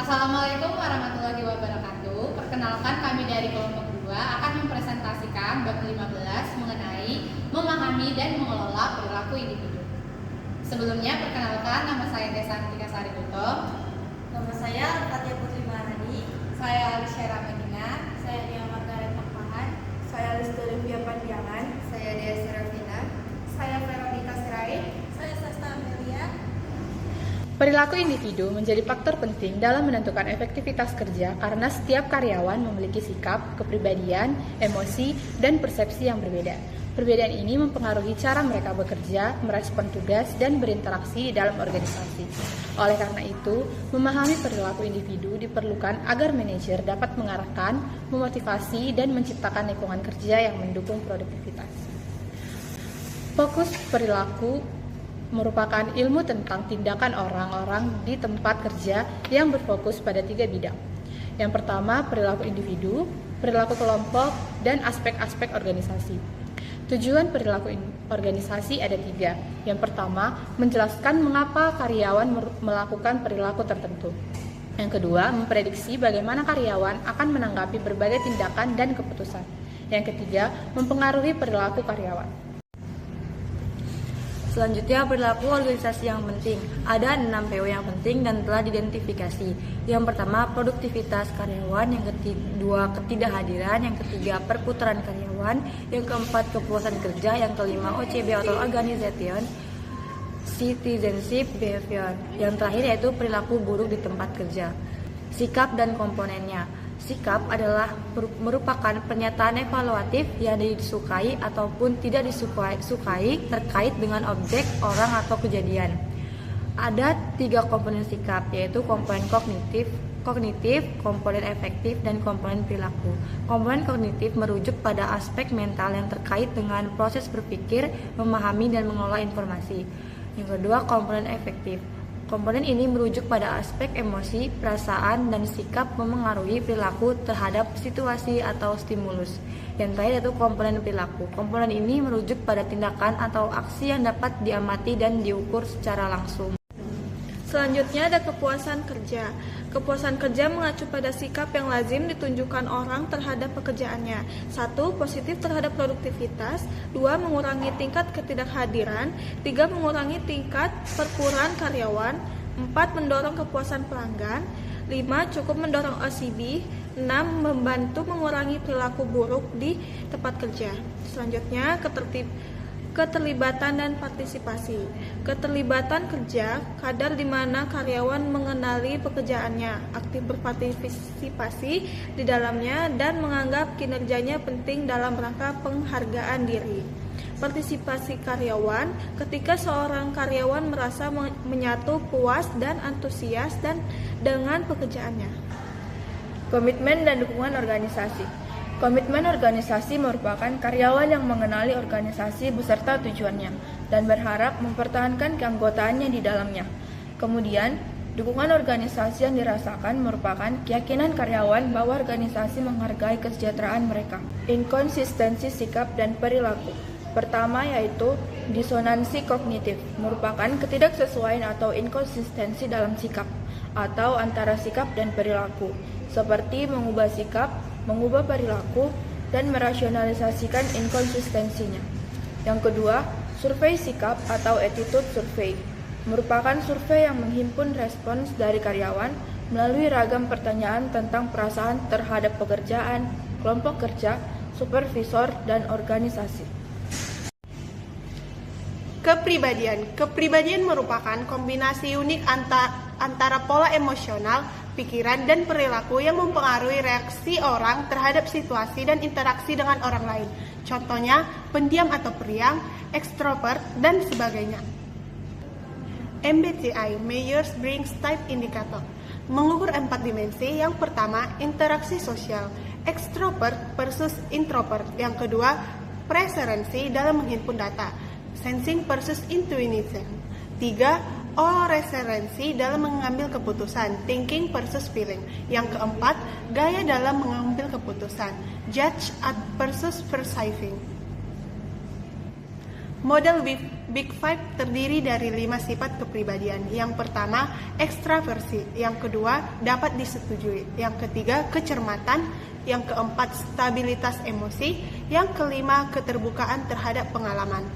Assalamualaikum warahmatullahi wabarakatuh. Perkenalkan, kami dari kelompok 2 akan mempresentasikan bab 15 mengenai memahami dan mengelola perilaku individu. Sebelumnya, perkenalkan, nama saya Desantika Sari Duto. Nama saya Fatia Putri Maharani. Saya Alisyara Medina. Saya Nia Margaret Pakpahan. Saya Lestari Via Pandiangan. Saya Dea Serafina. Saya Veronica Sirait. Saya Sasta Amelia. Perilaku individu menjadi faktor penting dalam menentukan efektivitas kerja karena setiap karyawan memiliki sikap, kepribadian, emosi, dan persepsi yang berbeda. Perbedaan ini mempengaruhi cara mereka bekerja, merespon tugas, dan berinteraksi dalam organisasi. Oleh karena itu, memahami perilaku individu diperlukan agar manajer dapat mengarahkan, memotivasi, dan menciptakan lingkungan kerja yang mendukung produktivitas. Fokus perilaku merupakan ilmu tentang tindakan orang-orang di tempat kerja yang berfokus pada 3 bidang. Yang pertama, perilaku individu, perilaku kelompok, dan aspek-aspek organisasi. Tujuan perilaku organisasi ada 3. Yang pertama, menjelaskan mengapa karyawan melakukan perilaku tertentu. Yang kedua, memprediksi bagaimana karyawan akan menanggapi berbagai tindakan dan keputusan. Yang ketiga, mempengaruhi perilaku karyawan. Selanjutnya, perilaku organisasi yang penting. Ada 6 PO yang penting dan telah diidentifikasi. Yang pertama, produktivitas karyawan. Yang kedua, ketidakhadiran. Yang ketiga, perputaran karyawan. Yang keempat, kepuasan kerja. Yang kelima, OCB atau Organization Citizenship Behavior. Yang terakhir yaitu perilaku buruk di tempat kerja. Sikap dan komponennya. Sikap adalah merupakan pernyataan evaluatif yang disukai ataupun tidak disukai terkait dengan objek, orang, atau kejadian. Ada 3 komponen sikap, yaitu komponen kognitif, komponen efektif, dan komponen perilaku. Komponen kognitif merujuk pada aspek mental yang terkait dengan proses berpikir, memahami, dan mengelola informasi. Yang kedua, komponen efektif. Komponen ini merujuk pada aspek emosi, perasaan, dan sikap memengaruhi perilaku terhadap situasi atau stimulus. Yang terakhir yaitu komponen perilaku. Komponen ini merujuk pada tindakan atau aksi yang dapat diamati dan diukur secara langsung. Selanjutnya ada kepuasan kerja. Kepuasan kerja mengacu pada sikap yang lazim ditunjukkan orang terhadap pekerjaannya. 1. Positif terhadap produktivitas. 2. Mengurangi tingkat ketidakhadiran. 3. Mengurangi tingkat perputaran karyawan. 4. Mendorong kepuasan pelanggan. 5. Cukup mendorong OCB. 6. Membantu mengurangi perilaku buruk di tempat kerja. Selanjutnya, keterlibatan dan partisipasi. Keterlibatan kerja, kadar di mana karyawan mengenali pekerjaannya, aktif berpartisipasi di dalamnya, dan menganggap kinerjanya penting dalam rangka penghargaan diri. Partisipasi karyawan, ketika seorang karyawan merasa menyatu, puas, dan antusias dengan pekerjaannya. Komitmen dan dukungan organisasi. Komitmen organisasi merupakan karyawan yang mengenali organisasi beserta tujuannya dan berharap mempertahankan keanggotaannya di dalamnya. Kemudian, dukungan organisasi yang dirasakan merupakan keyakinan karyawan bahwa organisasi menghargai kesejahteraan mereka. Inkonsistensi sikap dan perilaku. Pertama yaitu disonansi kognitif, merupakan ketidaksesuaian atau inkonsistensi dalam sikap atau antara sikap dan perilaku, seperti mengubah sikap, mengubah perilaku, dan merasionalisasikan inkonsistensinya. Yang kedua, survei sikap atau attitude survey, merupakan survei yang menghimpun respons dari karyawan melalui ragam pertanyaan tentang perasaan terhadap pekerjaan, kelompok kerja, supervisor, dan organisasi. Kepribadian merupakan kombinasi unik antara pola emosional, pikiran, dan perilaku yang mempengaruhi reaksi orang terhadap situasi dan interaksi dengan orang lain. Contohnya, pendiam atau periang, ekstrovert, dan sebagainya. MBTI, Myers-Briggs Type Indicator, mengukur 4 dimensi. Yang pertama, interaksi sosial, ekstrovert versus introvert. Yang kedua, preferensi dalam menghimpun data, sensing versus intuition. 3, referensi dalam mengambil keputusan, thinking versus feeling. Yang keempat, gaya dalam mengambil keputusan, judge versus perceiving. Model Big Five terdiri dari 5 sifat kepribadian. Yang pertama, ekstraversi. Yang kedua, dapat disetujui. Yang ketiga, kecermatan. Yang keempat, stabilitas emosi. Yang kelima, keterbukaan terhadap pengalaman.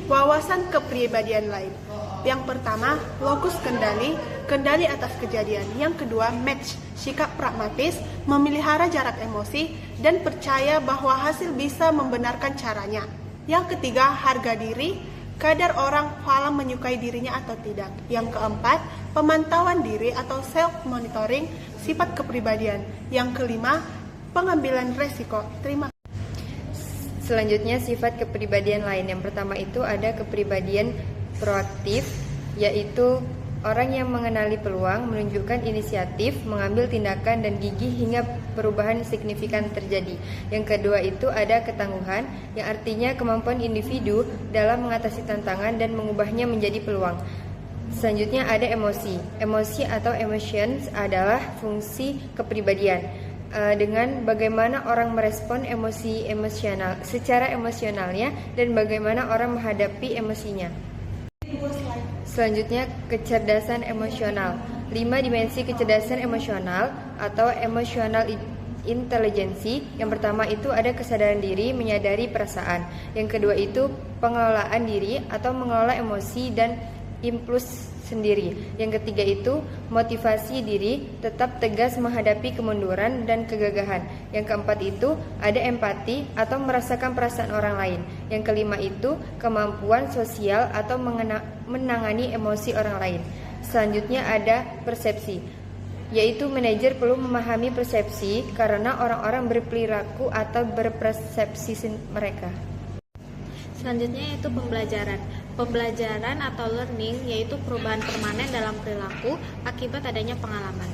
Wawasan kepribadian lain. Yang pertama, lokus kendali atas kejadian. Yang kedua, match, sikap pragmatis, memelihara jarak emosi, dan percaya bahwa hasil bisa membenarkan caranya. Yang ketiga, harga diri, kadar orang paham menyukai dirinya atau tidak. Yang keempat, pemantauan diri atau self-monitoring, sifat kepribadian. Yang kelima, pengambilan resiko. Terima kasih. Selanjutnya, sifat kepribadian lain. Yang pertama itu ada kepribadian proaktif, yaitu orang yang mengenali peluang, menunjukkan inisiatif, mengambil tindakan dan gigih hingga perubahan signifikan terjadi. Yang kedua itu ada ketangguhan, yang artinya kemampuan individu dalam mengatasi tantangan dan mengubahnya menjadi peluang. Selanjutnya ada emosi. Emosi atau emotions adalah fungsi kepribadian. Dengan bagaimana orang merespon emosional secara emosionalnya dan bagaimana orang menghadapi emosinya. Selanjutnya, kecerdasan emosional. 5 dimensi kecerdasan emosional atau emotional intelligence. Yang pertama itu ada kesadaran diri, menyadari perasaan. Yang kedua itu pengelolaan diri atau mengelola emosi dan impuls sendiri. Yang ketiga itu motivasi diri, tetap tegas menghadapi kemunduran dan kegagahan. Yang keempat itu ada empati atau merasakan perasaan orang lain. Yang kelima itu kemampuan sosial atau menangani emosi orang lain. Selanjutnya ada persepsi, yaitu manajer perlu memahami persepsi karena orang-orang berperilaku atau berpersepsi mereka. Selanjutnya yaitu pembelajaran. Pembelajaran atau learning yaitu perubahan permanen dalam perilaku akibat adanya pengalaman.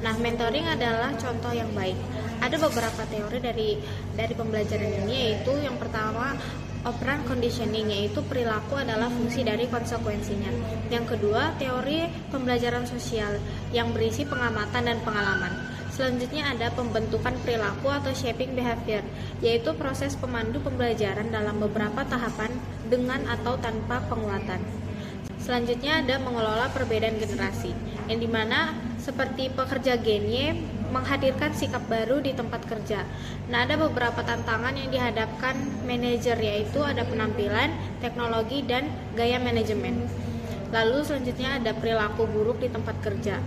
Nah, mentoring adalah contoh yang baik. Ada beberapa teori dari pembelajaran ini, yaitu yang pertama operant conditioning, yaitu perilaku adalah fungsi dari konsekuensinya. Yang kedua, teori pembelajaran sosial yang berisi pengamatan dan pengalaman. Selanjutnya ada pembentukan perilaku atau shaping behavior, yaitu proses pemandu pembelajaran dalam beberapa tahapan dengan atau tanpa penguatan. Selanjutnya ada mengelola perbedaan generasi, yang dimana seperti pekerja Gen Y menghadirkan sikap baru di tempat kerja. Nah, ada beberapa tantangan yang dihadapkan manajer, yaitu ada penampilan, teknologi, dan gaya manajemen. Lalu selanjutnya ada perilaku buruk di tempat kerja.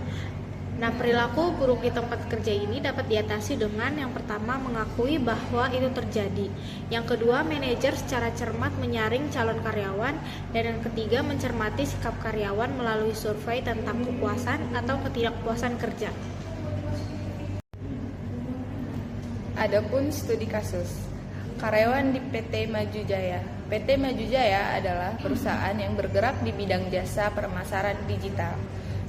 Nah, perilaku buruk di tempat kerja ini dapat diatasi dengan yang pertama mengakui bahwa itu terjadi. Yang kedua, manajer secara cermat menyaring calon karyawan. Dan yang ketiga, mencermati sikap karyawan melalui survei tentang kepuasan atau ketidakpuasan kerja. Adapun studi kasus, karyawan di PT Maju Jaya. PT Maju Jaya adalah perusahaan yang bergerak di bidang jasa pemasaran digital.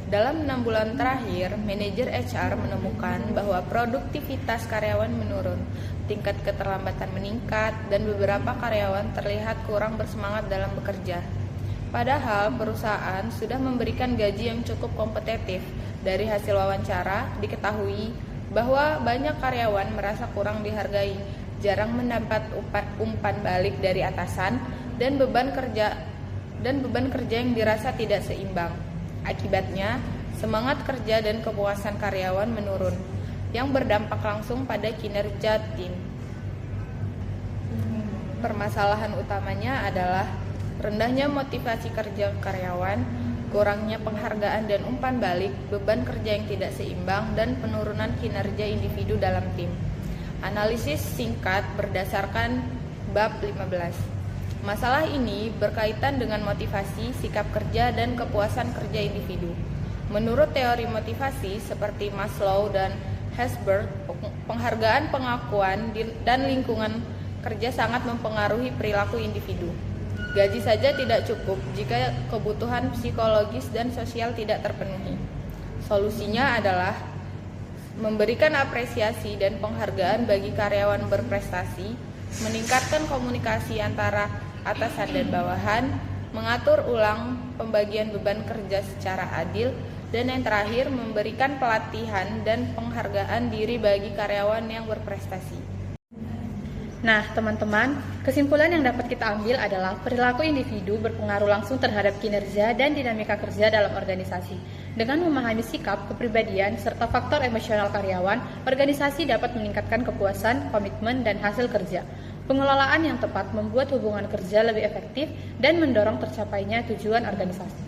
Dalam 6 bulan terakhir, manajer HR menemukan bahwa produktivitas karyawan menurun, tingkat keterlambatan meningkat, dan beberapa karyawan terlihat kurang bersemangat dalam bekerja. Padahal perusahaan sudah memberikan gaji yang cukup kompetitif. Dari hasil wawancara, diketahui bahwa banyak karyawan merasa kurang dihargai, jarang mendapat umpan balik dari atasan, dan beban kerja yang dirasa tidak seimbang. Akibatnya, semangat kerja dan kepuasan karyawan menurun, yang berdampak langsung pada kinerja tim. Permasalahan utamanya adalah rendahnya motivasi kerja karyawan, kurangnya penghargaan dan umpan balik, beban kerja yang tidak seimbang, dan penurunan kinerja individu dalam tim. Analisis singkat berdasarkan bab 15. Masalah ini berkaitan dengan motivasi, sikap kerja, dan kepuasan kerja individu. Menurut teori motivasi seperti Maslow dan Herzberg, penghargaan, pengakuan, dan lingkungan kerja sangat mempengaruhi perilaku individu. Gaji saja tidak cukup jika kebutuhan psikologis dan sosial tidak terpenuhi. Solusinya adalah memberikan apresiasi dan penghargaan bagi karyawan berprestasi, meningkatkan komunikasi antara atasan dan bawahan, mengatur ulang pembagian beban kerja secara adil, dan yang terakhir memberikan pelatihan dan penghargaan diri bagi karyawan yang berprestasi. Nah, teman-teman, kesimpulan yang dapat kita ambil adalah perilaku individu berpengaruh langsung terhadap kinerja dan dinamika kerja dalam organisasi. Dengan memahami sikap, kepribadian, serta faktor emosional karyawan, organisasi dapat meningkatkan kepuasan, komitmen, dan hasil kerja. Pengelolaan yang tepat membuat hubungan kerja lebih efektif dan mendorong tercapainya tujuan organisasi.